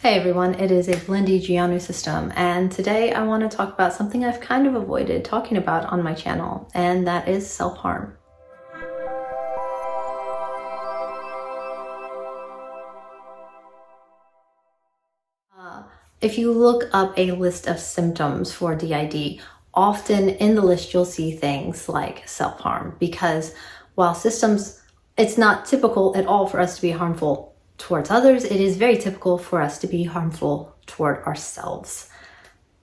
Hey everyone, it is a D.D.N.O system, and today I want to talk about something I've kind of avoided talking about on my channel, and that is self-harm. If you look up a list of symptoms for D.I.D, often in the list you'll see things like self-harm, because while it's not typical at all for us to be harmful towards others, it is very typical for us to be harmful toward ourselves.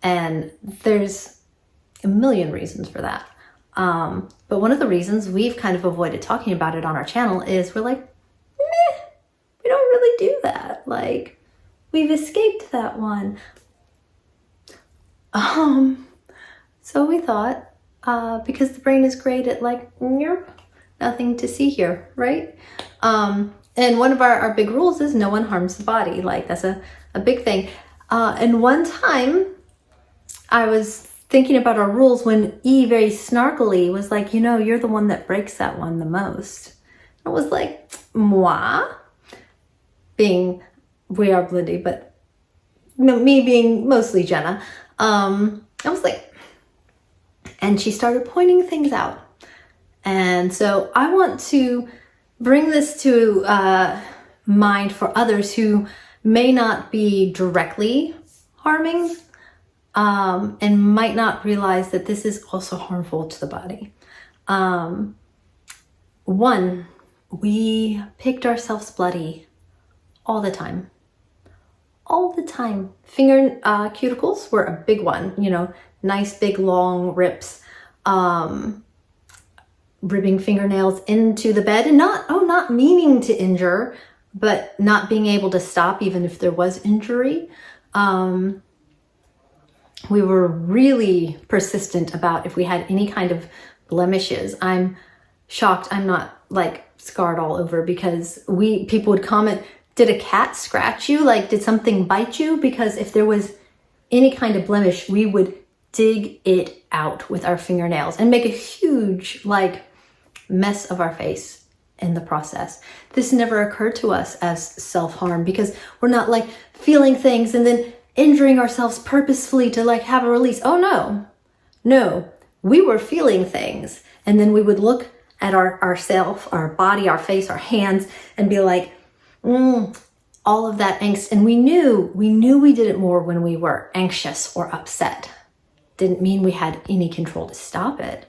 And there's a million reasons for that. But one of the reasons we've kind of avoided talking about it on our channel is we're like, meh, we don't really do that. Like, we've escaped that one. So we thought, because the brain is great at like, nothing to see here, right? And one of our big rules is no one harms the body. Like, that's a big thing. And one time I was thinking about our rules when E very snarkily was like, you're the one that breaks that one the most. I was like, moi, being, we are Blindy, but me being mostly Jenna. I was like, and she started pointing things out. And so I want to bring this to mind for others who may not be directly harming and might not realize that this is also harmful to the body. One, we picked ourselves bloody all the time. All the time. Finger cuticles were a big one, nice big long rips. Ripping fingernails into the bed, and not meaning to injure, but not being able to stop even if there was injury. We were really persistent about if we had any kind of blemishes. I'm shocked I'm not like scarred all over, because people would comment, did a cat scratch you? Like, did something bite you? Because if there was any kind of blemish, we would dig it out with our fingernails and make a huge mess of our face in the process. This never occurred to us as self-harm, because we're not feeling things and then injuring ourselves purposefully to have a release. Oh no, we were feeling things, and then we would look at ourself, our body, our face, our hands, and be like, all of that angst. And we knew we did it more when we were anxious or upset. Didn't mean we had any control to stop it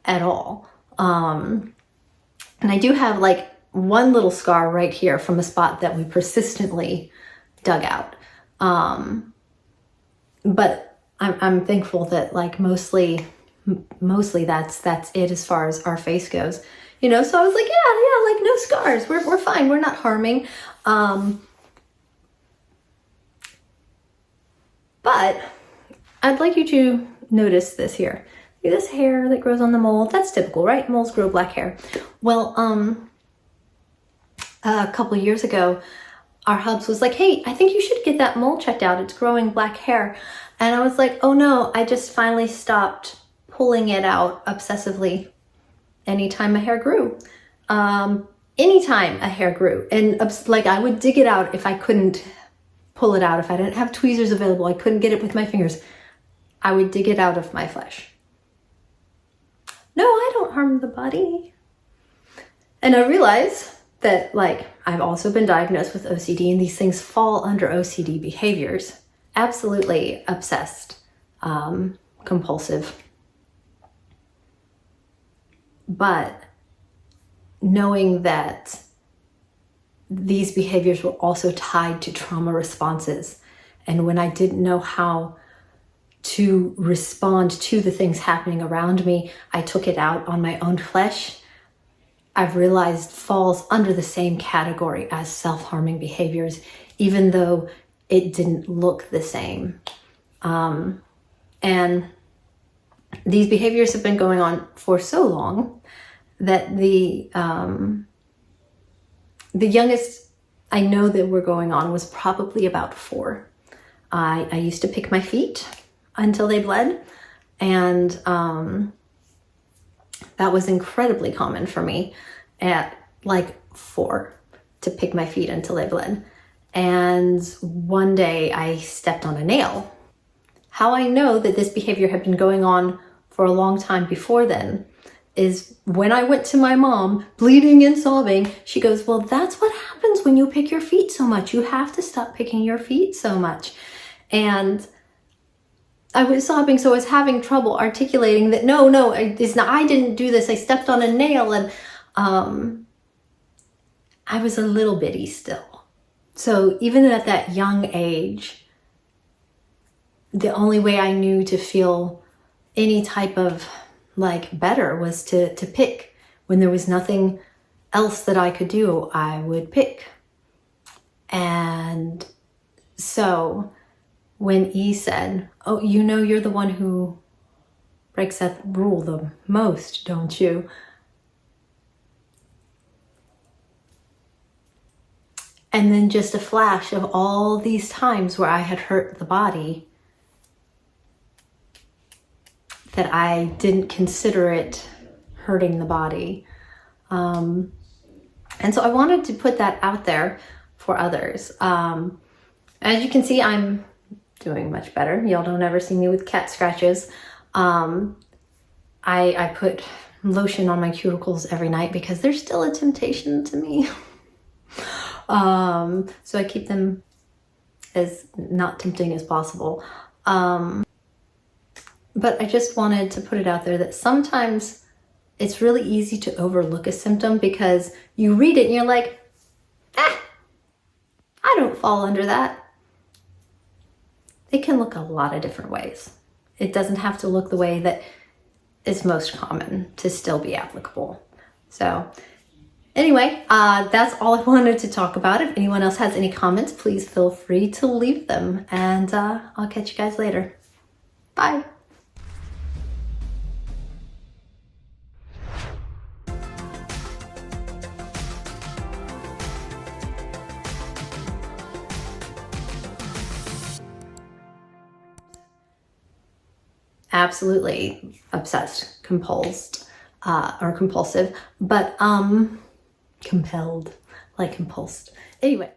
at all. And I do have one little scar right here from a spot that we persistently dug out. But I'm thankful that mostly that's it as far as our face goes, so I was like, yeah, no scars. We're fine. We're not harming. But I'd like you to notice this here. This hair that grows on the mole, that's typical, right? Moles grow black hair. Well, a couple of years ago, our hubs was like, hey, I think you should get that mole checked out. It's growing black hair. And I was like, oh no, I just finally stopped pulling it out obsessively anytime a hair grew. Anytime a hair grew. And I would dig it out if I couldn't pull it out. If I didn't have tweezers available, I couldn't get it with my fingers. I would dig it out of my flesh. No, I don't harm the body. And I realize that I've also been diagnosed with OCD, and these things fall under OCD behaviors. Absolutely obsessed, compulsive. But knowing that these behaviors were also tied to trauma responses, and when I didn't know how to respond to the things happening around me, I took it out on my own flesh. I've realized falls under the same category as self-harming behaviors, even though it didn't look the same. And these behaviors have been going on for so long that the youngest I know that were going on was probably about 4. I used to pick my feet until they bled, and that was incredibly common for me at 4, to pick my feet until they bled. And one day I stepped on a nail. How I know that this behavior had been going on for a long time before then is when I went to my mom, bleeding and sobbing, she goes, well, that's what happens when you pick your feet so much. You have to stop picking your feet so much. And I was sobbing, so I was having trouble articulating that, no, it's not, I didn't do this. I stepped on a nail, and I was a little bitty still. So even at that young age, the only way I knew to feel any type of like better was to pick. When there was nothing else that I could do, I would pick. And so when E said, oh, you know, you're the one who breaks that rule the most, don't you? And then just a flash of all these times where I had hurt the body, that I didn't consider it hurting the body. And so I wanted to put that out there for others. As you can see, I'm doing much better. Y'all don't ever see me with cat scratches. I put lotion on my cuticles every night because they're still a temptation to me. So I keep them as not tempting as possible. But I just wanted to put it out there that sometimes it's really easy to overlook a symptom because you read it and you're like, I don't fall under that. It can look a lot of different ways. It doesn't have to look the way that is most common to still be applicable. So anyway, that's all I wanted to talk about. If anyone else has any comments, please feel free to leave them, and I'll catch you guys later. Bye. Absolutely obsessed, compulsed, or compulsive, but compelled, like compulsed. Anyway.